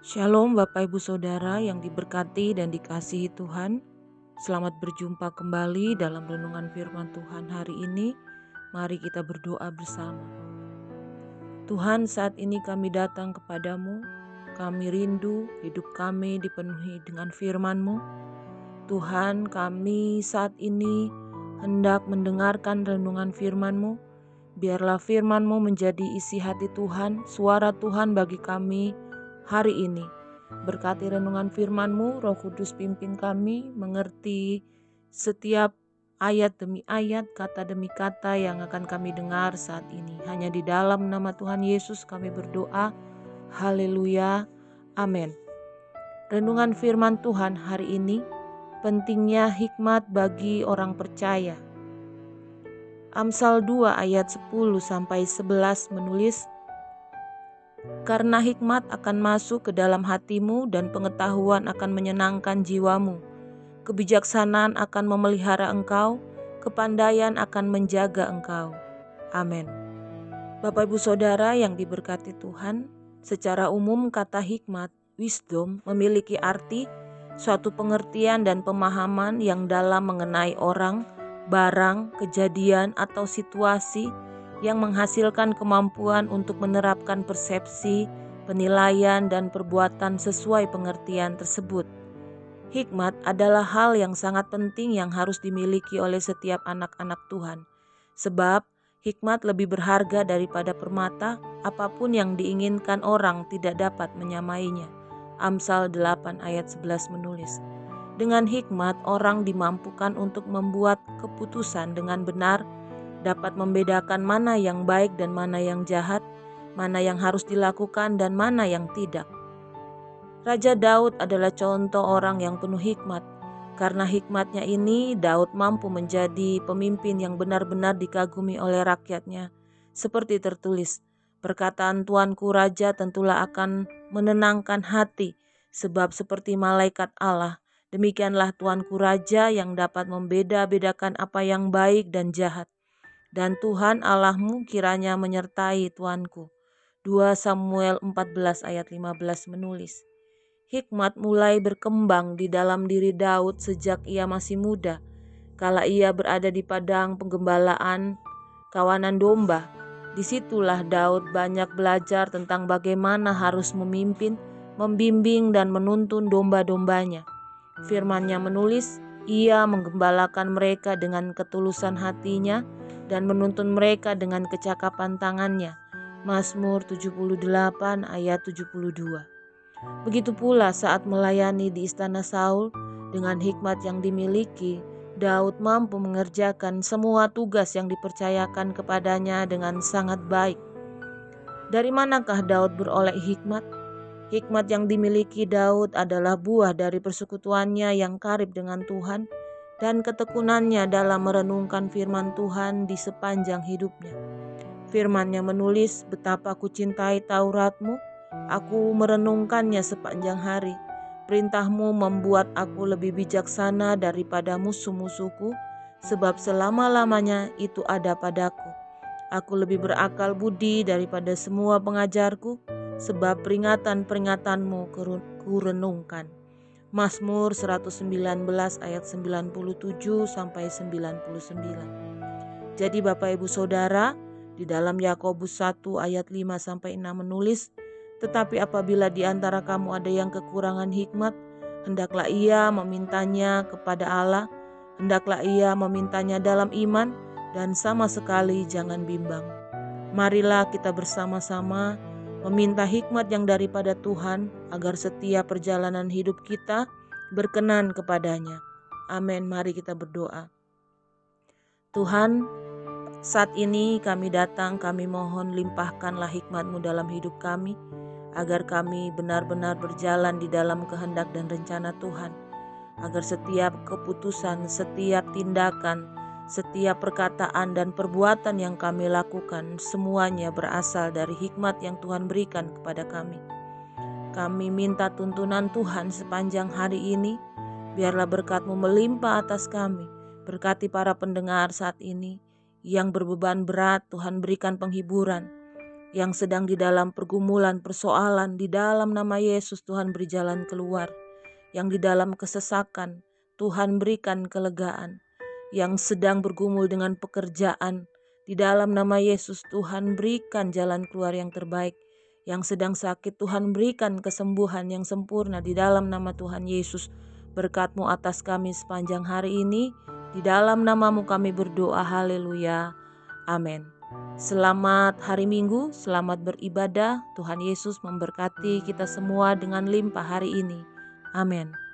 Shalom Bapak Ibu Saudara yang diberkati dan dikasihi Tuhan. Selamat berjumpa kembali dalam renungan firman Tuhan hari ini. Mari kita berdoa bersama. Tuhan, saat ini kami datang kepadamu. Kami rindu hidup kami dipenuhi dengan firman-Mu. Tuhan, kami saat ini hendak mendengarkan renungan firman-Mu. Biarlah firman-Mu menjadi isi hati Tuhan, suara Tuhan bagi kami hari ini. Berkati renungan firman-Mu, Roh Kudus pimpin kami mengerti setiap ayat demi ayat, kata demi kata yang akan kami dengar saat ini. Hanya di dalam nama Tuhan Yesus kami berdoa. Haleluya. Amin. Renungan firman Tuhan hari ini, pentingnya hikmat bagi orang percaya. Amsal 2 ayat 10-11 menulis, "Karena hikmat akan masuk ke dalam hatimu dan pengetahuan akan menyenangkan jiwamu. Kebijaksanaan akan memelihara engkau, kepandaian akan menjaga engkau." Amin. Bapak Ibu Saudara yang diberkati Tuhan, secara umum kata hikmat, wisdom, memiliki arti suatu pengertian dan pemahaman yang dalam mengenai orang, barang, kejadian, atau situasi yang menghasilkan kemampuan untuk menerapkan persepsi, penilaian, dan perbuatan sesuai pengertian tersebut. Hikmat adalah hal yang sangat penting yang harus dimiliki oleh setiap anak-anak Tuhan. Sebab hikmat lebih berharga daripada permata, apapun yang diinginkan orang tidak dapat menyamainya. Amsal 8 ayat 11 menulis, "Dengan hikmat orang dimampukan untuk membuat keputusan dengan benar, dapat membedakan mana yang baik dan mana yang jahat, mana yang harus dilakukan dan mana yang tidak." Raja Daud adalah contoh orang yang penuh hikmat. Karena hikmatnya ini, Daud mampu menjadi pemimpin yang benar-benar dikagumi oleh rakyatnya. Seperti tertulis, "Perkataan Tuanku Raja tentulah akan menenangkan hati, sebab seperti malaikat Allah, demikianlah Tuanku Raja yang dapat membeda-bedakan apa yang baik dan jahat. Dan Tuhan Allahmu kiranya menyertai Tuanku." 2 Samuel 14 ayat 15 menulis, hikmat mulai berkembang di dalam diri Daud sejak ia masih muda. Kala ia berada di padang penggembalaan kawanan domba, disitulah Daud banyak belajar tentang bagaimana harus memimpin, membimbing, dan menuntun domba-dombanya. Firman-Nya menulis, ia menggembalakan mereka dengan ketulusan hatinya dan menuntun mereka dengan kecakapan tangannya. Mazmur 78 ayat 72. Begitu pula saat melayani di istana Saul, dengan hikmat yang dimiliki, Daud mampu mengerjakan semua tugas yang dipercayakan kepadanya dengan sangat baik. Dari manakah Daud beroleh hikmat? Hikmat yang dimiliki Daud adalah buah dari persekutuannya yang karib dengan Tuhan dan ketekunannya dalam merenungkan firman Tuhan di sepanjang hidupnya. Firman-Nya menulis, "Betapa ku cintai Taurat-Mu, aku merenungkannya sepanjang hari. Perintah-Mu membuat aku lebih bijaksana daripada musuh-musuhku, sebab selama-lamanya itu ada padaku. Aku lebih berakal budi daripada semua pengajarku, sebab peringatan-peringatan-Mu kurenungkan." Mazmur 119 ayat 97-99. Jadi Bapak Ibu Saudara, di dalam Yakobus 1 ayat 5-6 menulis, "Tetapi apabila di antara kamu ada yang kekurangan hikmat, hendaklah ia memintanya kepada Allah, hendaklah ia memintanya dalam iman, dan sama sekali jangan bimbang." Marilah kita bersama-sama meminta hikmat yang daripada Tuhan, agar setiap perjalanan hidup kita berkenan kepadanya. Amin. Mari kita berdoa. Tuhan, saat ini kami datang, kami mohon limpahkanlah hikmat-Mu dalam hidup kami, agar kami benar-benar berjalan di dalam kehendak dan rencana Tuhan, agar setiap keputusan, setiap tindakan, setiap perkataan dan perbuatan yang kami lakukan, semuanya berasal dari hikmat yang Tuhan berikan kepada kami. Kami minta tuntunan Tuhan sepanjang hari ini, biarlah berkat-Mu melimpah atas kami. Berkati para pendengar saat ini, yang berbeban berat, Tuhan berikan penghiburan. yang sedang di dalam pergumulan, persoalan, di dalam nama Yesus Tuhan beri jalan keluar. Yang di dalam kesesakan, Tuhan berikan kelegaan. Yang sedang bergumul dengan pekerjaan, di dalam nama Yesus Tuhan berikan jalan keluar yang terbaik. Yang sedang sakit, Tuhan berikan kesembuhan yang sempurna di dalam nama Tuhan Yesus. Berkat-Mu atas kami sepanjang hari ini, di dalam nama-Mu kami berdoa, haleluya, amin. Selamat hari Minggu, selamat beribadah. Tuhan Yesus memberkati kita semua dengan limpah hari ini. Amin.